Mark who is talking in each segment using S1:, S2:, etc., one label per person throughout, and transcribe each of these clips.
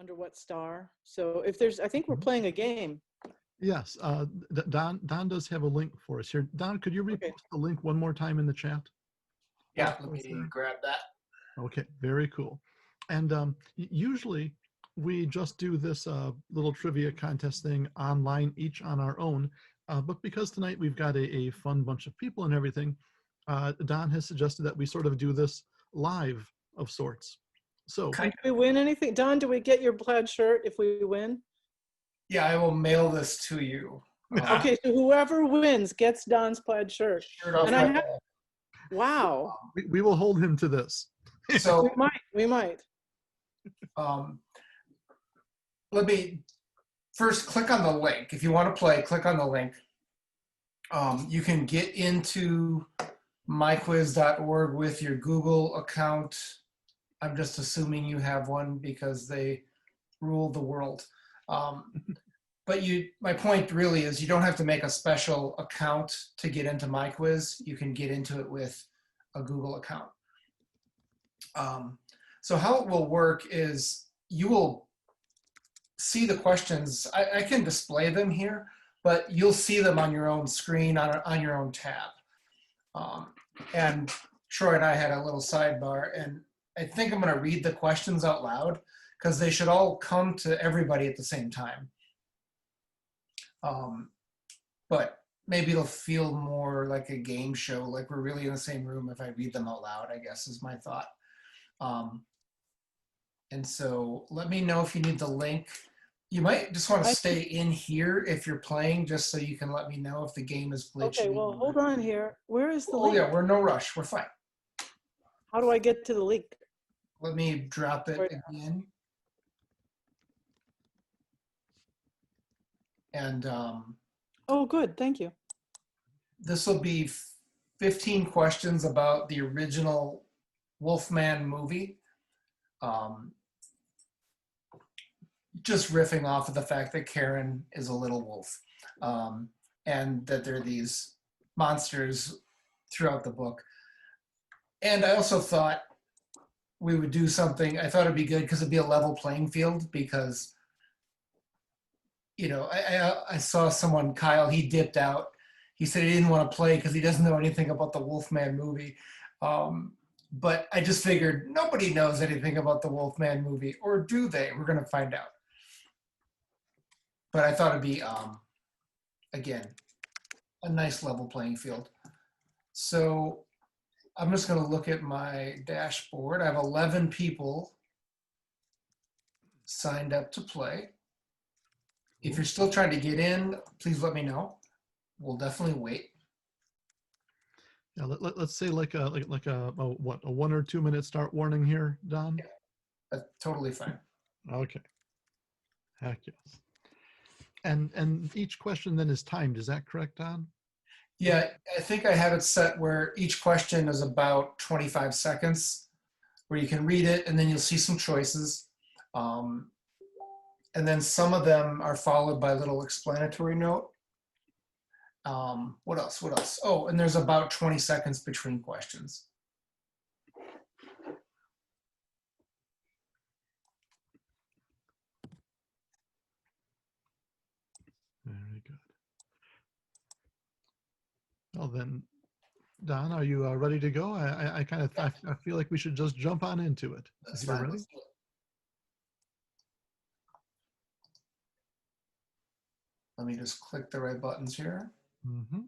S1: under what star? So if there's, I think we're playing a game.
S2: Yes, Don does have a link for us here. Don, could you repost the link one more time in the chat?
S3: Yeah, let me grab that.
S2: Okay, very cool. And usually we just do this little trivia contest thing online, each on our own. But because tonight we've got a fun bunch of people and everything, Don has suggested that we sort of do this live of sorts. So,
S1: do we win anything? Don, do we get your plaid shirt if we win?
S3: Yeah, I will mail this to you.
S1: Okay, so whoever wins gets Don's plaid shirt. And I have, wow.
S2: We will hold him to this.
S3: So
S1: we might.
S3: Let me first click on the link. If you want to play, click on the link. You can get into myquiz.org with your Google account. I'm just assuming you have one because they rule the world. But my point really is you don't have to make a special account to get into myquiz. You can get into it with a Google account. So how it will work is you will see the questions. I can display them here, but you'll see them on your own screen, on your own tab. And Troy and I had a little sidebar, and I think I'm going to read the questions out loud because they should all come to everybody at the same time. But maybe it'll feel more like a game show, like we're really in the same room if I read them out loud, I guess is my thought. And so let me know if you need the link. You might just want to stay in here if you're playing, just so you can let me know if the game is glitchy.
S1: Okay, well, hold on here. Where is the link?
S3: Oh yeah, we're no rush. We're fine.
S1: How do I get to the link?
S3: Let me drop it again. And
S1: oh, good. Thank you.
S3: This will be 15 questions about the original Wolfman movie. Just riffing off of the fact that Karen is a little wolf, and that there are these monsters throughout the book. And I also thought we would do something, I thought it'd be good because it'd be a level playing field because, you know, I saw someone, Kyle, he dipped out. He said he didn't want to play because he doesn't know anything about the Wolfman movie. But I just figured nobody knows anything about the Wolfman movie, or do they? We're going to find out. But I thought it'd be, again, a nice level playing field. So I'm just going to look at my dashboard. I have 11 people signed up to play. If you're still trying to get in, please let me know. We'll definitely wait.
S2: Yeah, let's say like a 1 or 2 minute start warning here, Don.
S3: Yeah, that's totally fine.
S2: Okay. Heck yes. And each question then is timed. Is that correct, Don?
S3: Yeah, I think I have it set where each question is about 25 seconds, where you can read it and then you'll see some choices. And then some of them are followed by a little explanatory note. What else? Oh, and there's about 20 seconds between questions.
S2: Very good. Well then, Don, are you ready to go? I feel like we should just jump on into it.
S3: That's
S2: if you're
S3: fine.
S2: ready.
S3: Let me just click the right buttons here.
S2: Mm-hmm.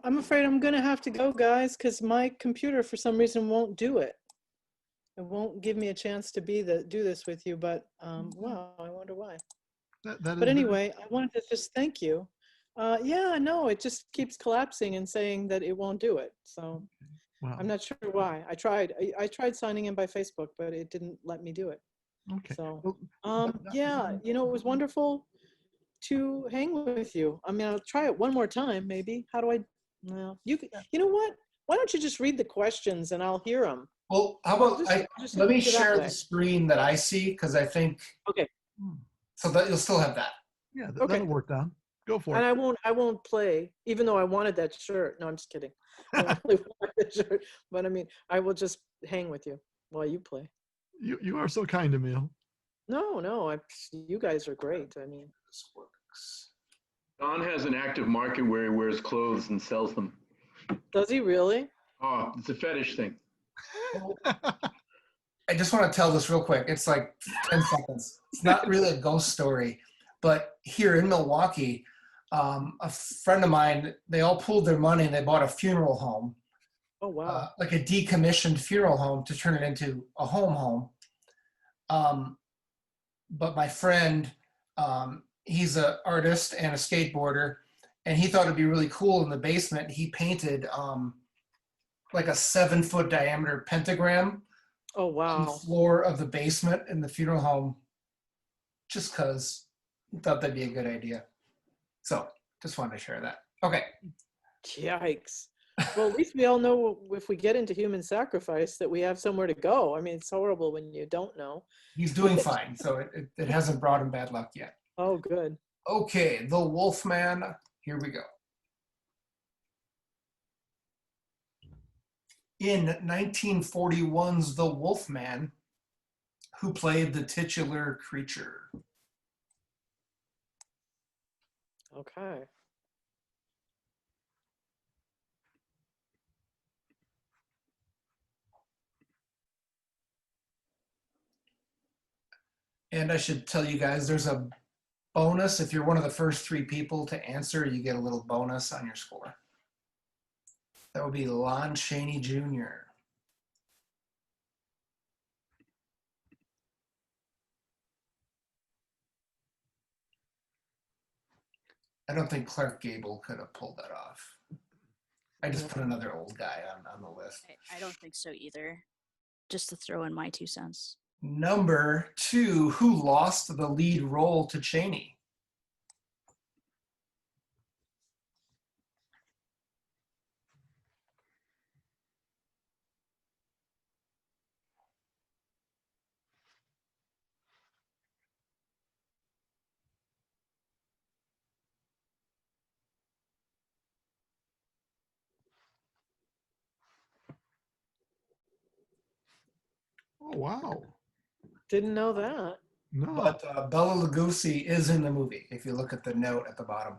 S1: I'm afraid I'm gonna have to go, guys, because my computer for some reason won't do it. It won't give me a chance to do this with you, but wow, I wonder why. But anyway, I wanted to just thank you. Yeah, no, it just keeps collapsing and saying that it won't do it. So wow. I'm not sure why. I tried signing in by Facebook, but it didn't let me do it.
S2: Okay.
S1: So yeah, you know, it was wonderful to hang with you. I mean, I'll try it one more time, maybe. How do I? Well, you know what? Why don't you just read the questions and I'll hear them?
S3: Well, how about let me share the screen that I see, because I think
S1: okay.
S3: So that you'll still have that.
S2: Yeah, that'll work, Don. Go for
S1: And
S2: it.
S1: I won't play, even though I wanted that shirt. No, I'm just kidding. I don't really want the shirt, but I mean, I will just hang with you while you play.
S2: You are so kind, Emil.
S1: No, no, you guys are great. I mean,
S3: This works.
S4: Don has an active market where he wears clothes and sells them.
S1: does he really?
S4: Oh, it's a fetish thing.
S3: I just want to tell this real quick. It's like 10 seconds. It's not really a ghost story, but here in Milwaukee, a friend of mine, they all pooled their money and they bought a funeral home,
S1: Oh, wow.
S3: like a decommissioned funeral home to turn it into a home. But my friend, he's an artist and a skateboarder, and he thought it'd be really cool in the basement. He painted like a 7-foot diameter pentagram
S1: Oh,
S3: on the
S1: wow.
S3: floor of the basement in the funeral home, just because he thought that'd be a good idea. So just wanted to share that. Okay.
S1: Yikes. Well, at least we all know if we get into human sacrifice that we have somewhere to go. I mean, it's horrible when you don't know.
S3: He's doing fine, so it hasn't brought him bad luck yet.
S1: Oh, good.
S3: Okay, the Wolfman. Here we go. In 1941's The Wolfman, who played the titular creature?
S1: Okay.
S3: And I should tell you guys, there's a bonus. If you're one of the first 3 people to answer, you get a little bonus on your score. That would be Lon Chaney Jr. I don't think Clark Gable could have pulled that off. I just put another old guy on the list.
S5: I don't think so either. Just to throw in my 2 cents.
S3: Number 2, who lost the lead role to Chaney?
S2: Oh, wow.
S1: Didn't know that.
S2: No.
S3: But Bela Lugosi is in the movie, if you look at the note at the bottom.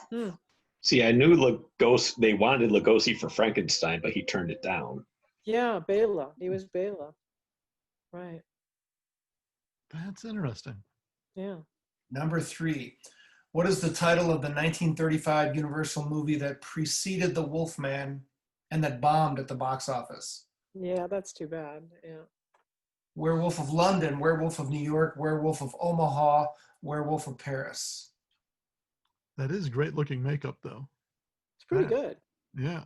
S1: Hmm.
S6: See, I knew Lugosi, they wanted Lugosi for Frankenstein, but he turned it down.
S1: Yeah, Bela. He was Bela. Right.
S2: That's interesting.
S1: Yeah.
S3: Number 3, what is the title of the 1935 Universal movie that preceded The Wolfman and that bombed at the box office?
S1: Yeah, that's too bad. Yeah.
S3: Werewolf of London, Werewolf of New York, Werewolf of Omaha, Werewolf of Paris.
S2: That is great looking makeup, though.
S1: It's pretty
S2: Yeah.
S1: good.
S2: Yeah.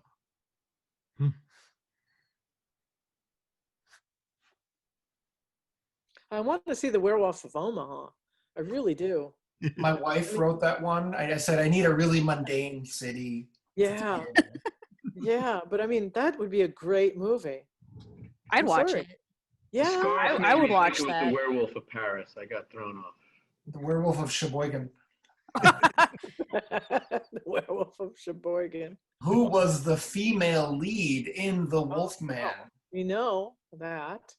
S1: I want to see the Werewolf of Omaha. I really do.
S3: My wife wrote that one. I said, I need a really mundane city.
S1: Yeah. Yeah, but I mean, that would be a great movie.
S5: I'd
S1: I'm
S5: watch
S1: sorry.
S5: it.
S1: Yeah.
S4: Scars
S5: I
S4: made
S5: would
S4: me
S5: watch
S4: think it was
S5: that.
S4: The Werewolf of Paris. I got thrown off.
S3: The Werewolf of Sheboygan.
S1: The Werewolf of Sheboygan.
S3: Who was the female lead in The Wolfman?
S1: You know that.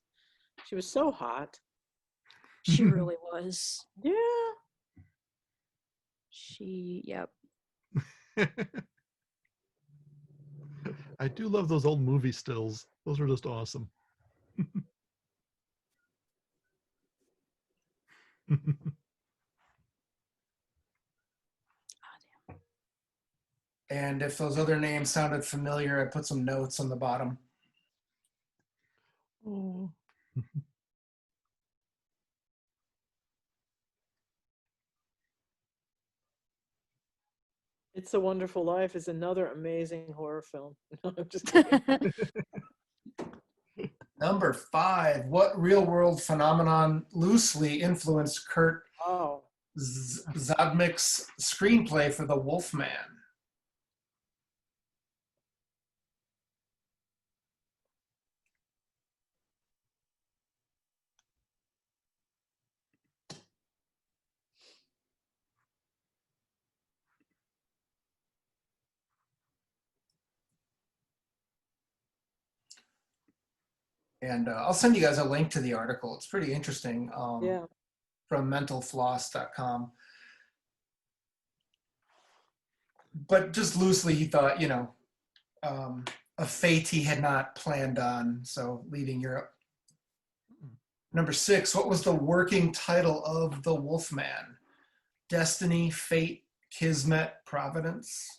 S1: She was so hot.
S5: She really was.
S1: Yeah.
S5: Yep.
S2: I do love those old movie stills. Those are just awesome.
S3: And if those other names sounded familiar, I put some notes on the bottom.
S2: Oh.
S1: It's a Wonderful Life is another amazing horror film. No, I'm just kidding.
S3: Number 5, what real-world phenomenon loosely influenced Kurt
S1: Oh,
S3: Zadmick's screenplay for The Wolfman? And I'll send you guys a link to the article. It's pretty interesting.
S1: Yeah.
S3: From mentalfloss.com. But just loosely, he thought, a fate he had not planned on, so leaving Europe. Number 6, what was the working title of the Wolfman? Destiny, Fate, Kismet, Providence?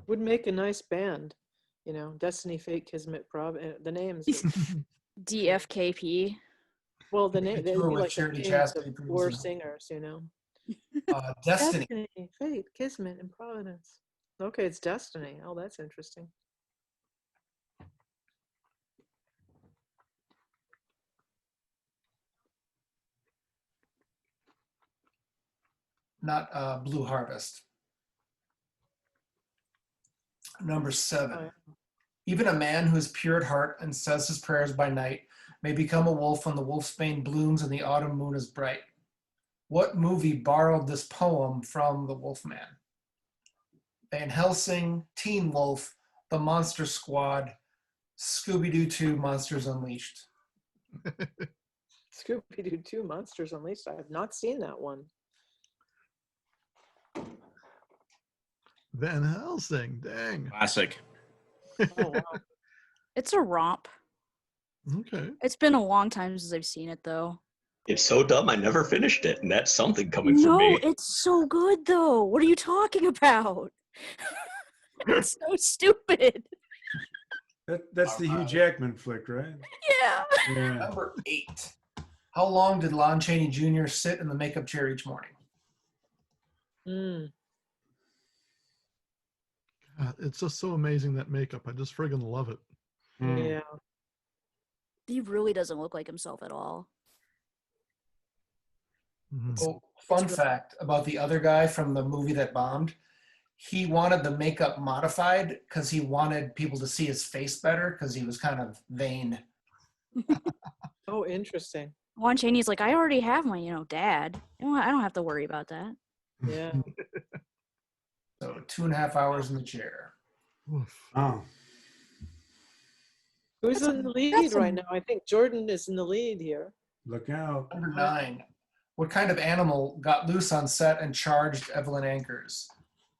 S1: Would make a nice band, Destiny, Fate, Kismet, the names.
S5: DFKP.
S1: Well, the name, they'd
S3: Tour
S1: be
S3: with
S1: like the
S3: Charity
S1: names of
S3: Chapman,
S1: four singers,
S3: Destiny.
S1: Destiny, Fate, Kismet, and Providence. Okay, it's Destiny. Oh, that's interesting.
S3: Not Blue Harvest. Number 7. Even a man who is pure at heart and says his prayers by night may become a wolf when the wolfsbane blooms and the autumn moon is bright. What movie borrowed this poem from The Wolfman? Van Helsing, Teen Wolf, The Monster Squad, Scooby-Doo 2, Monsters Unleashed.
S1: Scooby-Doo 2, Monsters Unleashed. I have not seen that one.
S2: Van Helsing, dang.
S7: Classic.
S1: Oh, wow.
S5: It's a romp.
S2: Okay.
S5: It's been a long time since I've seen it, though.
S6: It's so dumb I never finished it, and that's something coming from
S5: No,
S6: me.
S5: it's so good, though. What are you talking about? It's so stupid.
S8: That's the Hugh Jackman flick, right?
S5: Yeah.
S8: Yeah.
S3: Number 8. How long did Lon Chaney Jr. sit in the makeup chair each morning?
S2: It's just so amazing, that makeup. I just friggin' love it.
S1: Yeah.
S5: He really doesn't look like himself at all.
S3: Oh, fun fact about the other guy from the movie that bombed. He wanted the makeup modified because he wanted people to see his face better because he was kind of vain.
S1: Oh, interesting.
S5: Lon Chaney's like, I already have my, dad. I don't have to worry about that.
S1: Yeah.
S3: So 2.5 hours in the chair.
S8: Oh.
S1: Who's in the lead right now? I think Jordan is in the lead here.
S8: Look out.
S3: Number 9. What kind of animal got loose on set and charged Evelyn Ankers?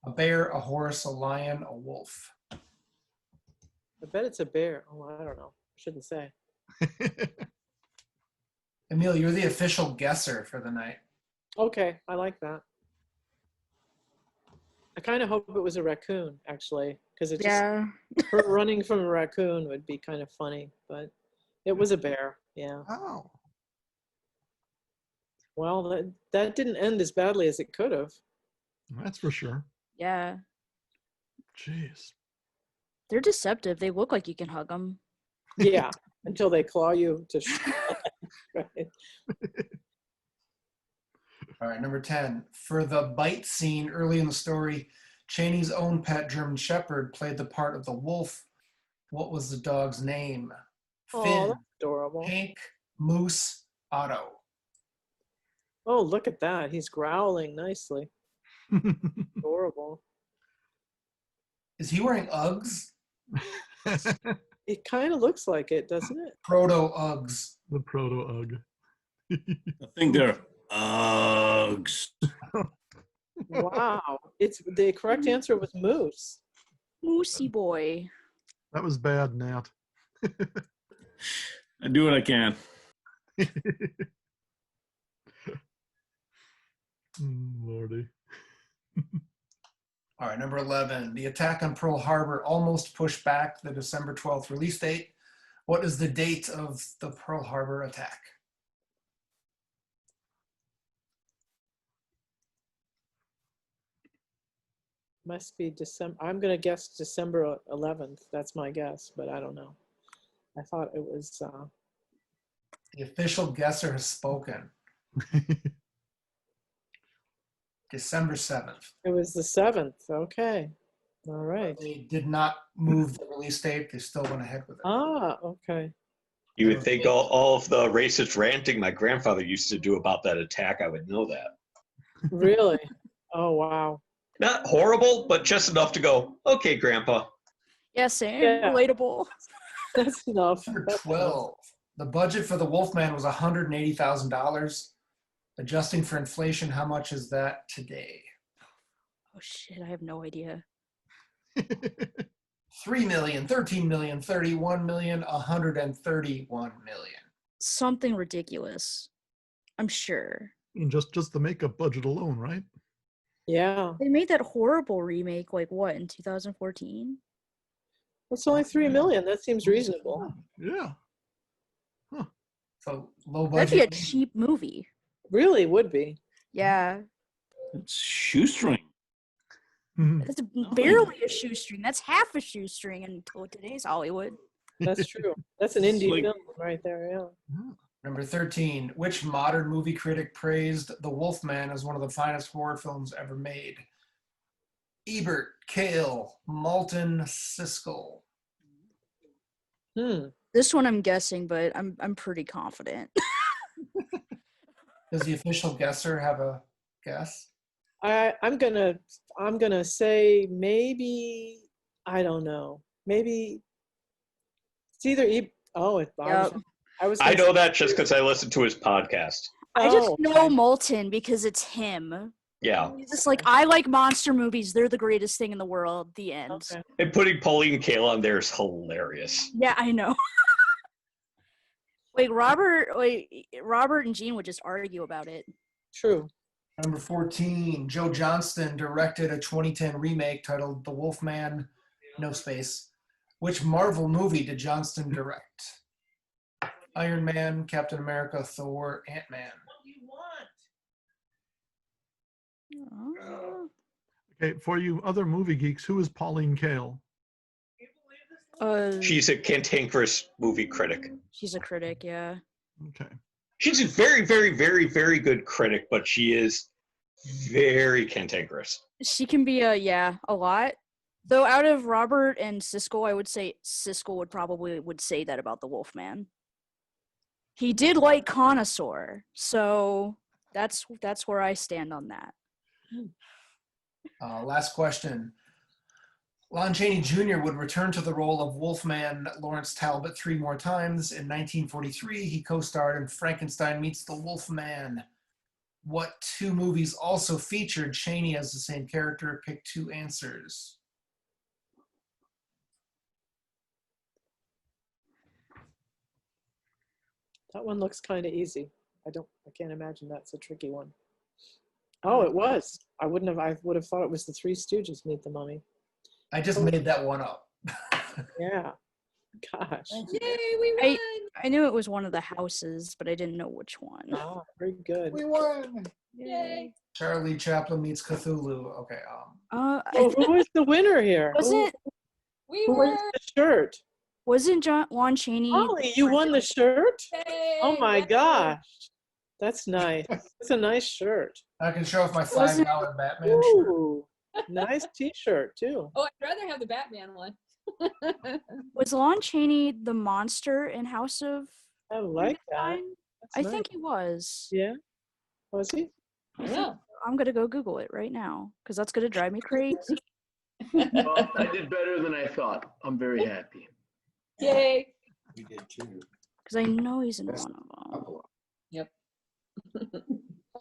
S3: A bear, a horse, a lion, a wolf.
S1: I bet it's a bear. Oh, I don't know. I shouldn't say.
S3: Emil, you're the official guesser for the night.
S1: Okay, I like that. I kind of hope it was a raccoon, actually, because it just her running from a raccoon would be kind of funny, but it was a bear. Yeah.
S2: Oh.
S1: Well, that didn't end as badly as it could have.
S2: That's for sure.
S5: Yeah.
S2: Jeez.
S5: They're deceptive. They look like you can hug them.
S1: Yeah, until they claw you to right.
S3: All right, number 10. For the bite scene early in the story, Chaney's own pet German Shepherd played the part of the wolf. What was the dog's name?
S1: Oh,
S3: Finn,
S1: that's adorable.
S3: Hank, Moose, Otto.
S1: Oh, look at that. He's growling nicely. Adorable.
S3: Is he wearing Uggs?
S1: It kind of looks like it, doesn't it?
S3: Proto Uggs.
S2: The proto Ugg.
S7: I think they're Uggs.
S1: Wow. It's the correct answer was moose.
S5: Moosey boy.
S2: That was bad, Nat.
S7: I do what I can.
S2: Lordy.
S3: All right, number 11. The attack on Pearl Harbor almost pushed back the December 12th release date. What is the date of the Pearl Harbor attack?
S1: Must be December. I'm going to guess December 11th. That's my guess, but I don't know. I thought it was.
S3: The official guesser has spoken. December 7th.
S1: It was the 7th. Okay. All right.
S3: They did not move the release date. They still went ahead with it.
S1: Ah, okay.
S6: You would think all of the racist ranting my grandfather used to do about that attack, I would know that.
S1: Really? Oh, wow.
S6: Not horrible, but just enough to go, okay, Grandpa.
S5: Yeah, same.
S1: Yeah.
S5: Relatable.
S1: That's enough.
S3: Number
S1: That's enough.
S3: 12. The budget for The Wolfman was $180,000. Adjusting for inflation, how much is that today?
S5: Oh shit, I have no idea.
S3: 3 million, 13 million, 31 million, 131 million.
S5: Something ridiculous. I'm sure.
S2: And just the makeup budget alone, right?
S1: Yeah.
S5: They made that horrible remake, like what, in 2014?
S1: It's only 3 million. That seems reasonable.
S2: Yeah.
S3: So low
S5: That'd be a
S3: budget.
S5: cheap movie.
S1: Really would be.
S5: Yeah.
S7: It's shoestring.
S2: Mhm.
S5: That's barely a shoestring. That's half a shoestring in today's Hollywood.
S1: That's true. That's an
S7: It's
S1: indie
S7: like-
S1: film right there. Yeah.
S3: Number 13. Which modern movie critic praised The Wolfman as one of the finest horror films ever made? Ebert, Cale, Malton, Siskel.
S5: This one I'm guessing, but I'm pretty confident.
S3: Does the official guesser have a guess?
S1: I'm gonna say maybe, I don't know. Maybe it's either
S6: I know that just because I listened to his podcast.
S5: I just know Moulton because it's him.
S6: Yeah.
S5: He's just like, I like monster movies. They're the greatest thing in the world. The end.
S1: Okay.
S6: And putting Pauline Kael on there is hilarious.
S5: Yeah, I know. Robert and Gene would just argue about it.
S1: True.
S3: Number 14. Joe Johnston directed a 2010 remake titled The Wolfman, no space. Which Marvel movie did Johnston direct? Iron Man, Captain America, Thor, Ant-Man.
S5: Oh.
S2: Okay, for you other movie geeks, who is Pauline Kael?
S6: She's a cantankerous movie critic.
S5: She's a critic, yeah.
S2: Okay.
S6: She's a very, very, very, very good critic, but she is very cantankerous.
S5: She can be a lot. Though out of Robert and Siskel, I would say Siskel would say that about the Wolfman. He did like Connoisseur, so that's where I stand on that.
S3: Last question. Lon Chaney Jr. would return to the role of Wolfman Lawrence Talbot 3 more times. In 1943, he co-starred in Frankenstein Meets the Wolfman. What 2 movies also featured Chaney as the same character? Pick 2 answers.
S1: That one looks kind of easy. I can't imagine that's a tricky one. Oh, it was. I would have thought it was the Three Stooges Meet the Mummy.
S3: I just made that one up.
S1: Yeah. Gosh.
S9: Yay, we won!
S5: I knew it was one of the houses, but I didn't know which one.
S1: Oh, very good.
S3: We won.
S9: Yay!
S3: Charlie Chaplin Meets Cthulhu. Okay.
S1: Oh, who was the winner here?
S5: Wasn't
S9: We
S1: Who
S9: won!
S1: won the shirt?
S5: wasn't Lon Chaney?
S1: Holly, you won the shirt?
S9: Yay!
S1: Oh my
S9: Wow.
S1: gosh. That's nice. It's a nice shirt.
S3: I can show off my
S5: Wasn't-
S3: $5 Batman shirt.
S1: Ooh, nice t-shirt too.
S9: Oh, I'd rather have the Batman one.
S5: Was Lon Chaney the monster in House of
S1: I like that.
S5: Frankenstein?
S1: That's
S5: I
S1: nice.
S5: think he was.
S1: Yeah. Was he?
S9: Yeah.
S5: I'm gonna go Google it right now because that's gonna drive me crazy.
S4: Well, I did better than I thought. I'm very happy.
S9: Yay!
S5: Because I know he's in one of them.
S9: Yep.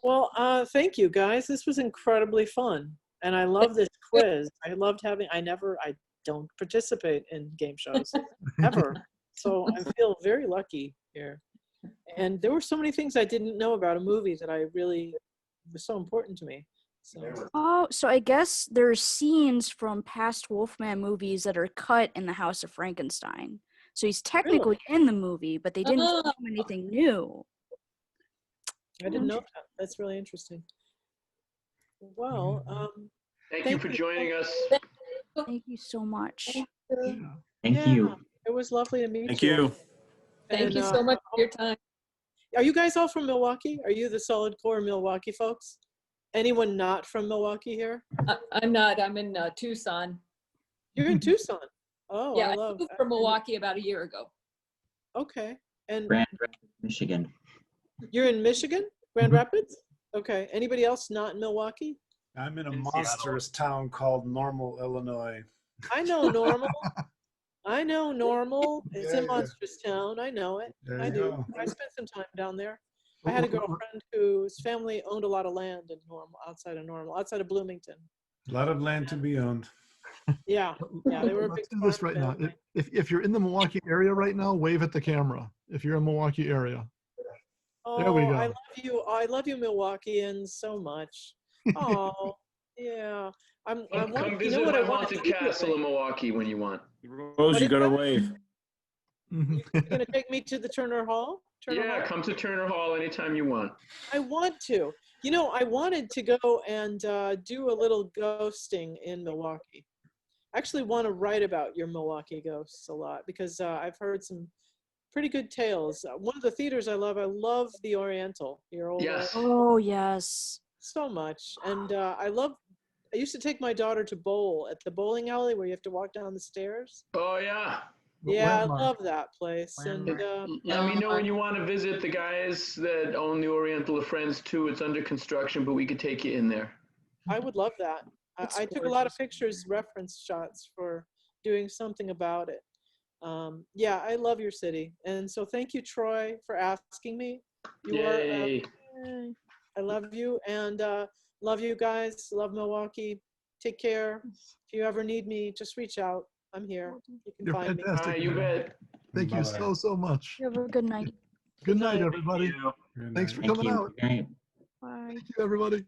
S1: Well, thank you guys. This was incredibly fun. And I love this quiz. I don't participate in game shows ever. So I feel very lucky here. And there were so many things I didn't know about a movie that I really was so important to me. So
S5: Oh, so I guess there's scenes from past Wolfman movies that are cut in the House of Frankenstein. So he's technically in the movie, but they didn't film anything new.
S1: I didn't know that. That's really interesting. Well,
S4: Thank you for joining us.
S5: Thank you so much.
S10: Thank you.
S1: It was lovely to meet
S7: Thank
S1: you.
S7: you.
S9: Thank you so much for your time.
S1: Are you guys all from Milwaukee? Are you the Solid Core Milwaukee folks? Anyone not from Milwaukee here?
S9: I'm not. I'm in Tucson.
S1: You're in Tucson. Oh,
S9: Yeah,
S1: I
S9: I
S1: love
S9: moved from Milwaukee about a year ago.
S1: Okay. And
S10: Grand Rapids, Michigan.
S1: you're in Michigan? Grand Rapids? Okay. Anybody else not in Milwaukee?
S8: I'm in a
S7: In Seattle.
S8: monstrous town called Normal, Illinois.
S1: I know Normal. I know Normal. It's
S8: Yeah,
S1: in
S8: yeah.
S1: Monstrous Town. I know it.
S8: There
S1: I
S8: you
S1: do.
S8: go.
S1: I spent some time down there. I had a girlfriend whose family owned a lot of land in Normal, outside of Bloomington.
S8: A lot of land to be owned.
S1: Yeah, yeah, they were a big
S2: Let's do this
S1: farm
S2: right now.
S1: family.
S2: If you're in the Milwaukee area right now, wave at the camera. If you're in Milwaukee area. There we
S1: Oh,
S2: go.
S1: I love you. I love you, Milwaukeeans, so much. Oh, yeah. I
S4: Come
S1: want, you
S4: visit
S1: know what
S4: my
S1: I want to
S4: haunted
S1: do
S4: castle in Milwaukee when you want.
S7: Rose, you
S1: is
S7: gotta
S1: that?
S7: wave.
S1: You're gonna take me to the Turner Hall?
S4: Yeah,
S1: Hall?
S4: come to Turner Hall anytime you want.
S1: I want to. You know, I wanted to go and do a little ghosting in Milwaukee. I actually want to write about your Milwaukee ghosts a lot because I've heard some pretty good tales. One of the theaters I love the Oriental, your old
S4: Yes.
S5: Oh, yes.
S1: so much. And I used to take my daughter to bowl at the bowling alley where you have to walk down the stairs.
S4: Oh, yeah.
S1: Yeah,
S2: Landmark.
S1: I love that place.
S2: Landmark.
S1: And
S4: Let me know when you want to visit the guys that own the Oriental of Friends too. It's under construction, but we could take you in there.
S1: I would love that.
S5: It's
S1: I took a lot of
S5: gorgeous.
S1: pictures, reference shots for doing something about it. Yeah, I love your city. And so thank you, Troy, for asking me. You
S4: Yay.
S1: I love you and love you guys. Love Milwaukee. Take care. If you ever need me, just reach out. I'm here. You can
S2: You're
S1: find me.
S2: fantastic.
S4: All right, you
S2: man.
S4: bet.
S2: Thank you
S8: Bye-bye.
S2: so much.
S5: You have a good night.
S2: Good night,
S1: night.
S2: everybody.
S8: Good
S2: Thanks
S8: night.
S2: for
S10: Thank
S2: coming
S10: you.
S2: out.
S10: Good night.
S5: Bye.
S2: Thank you, everybody.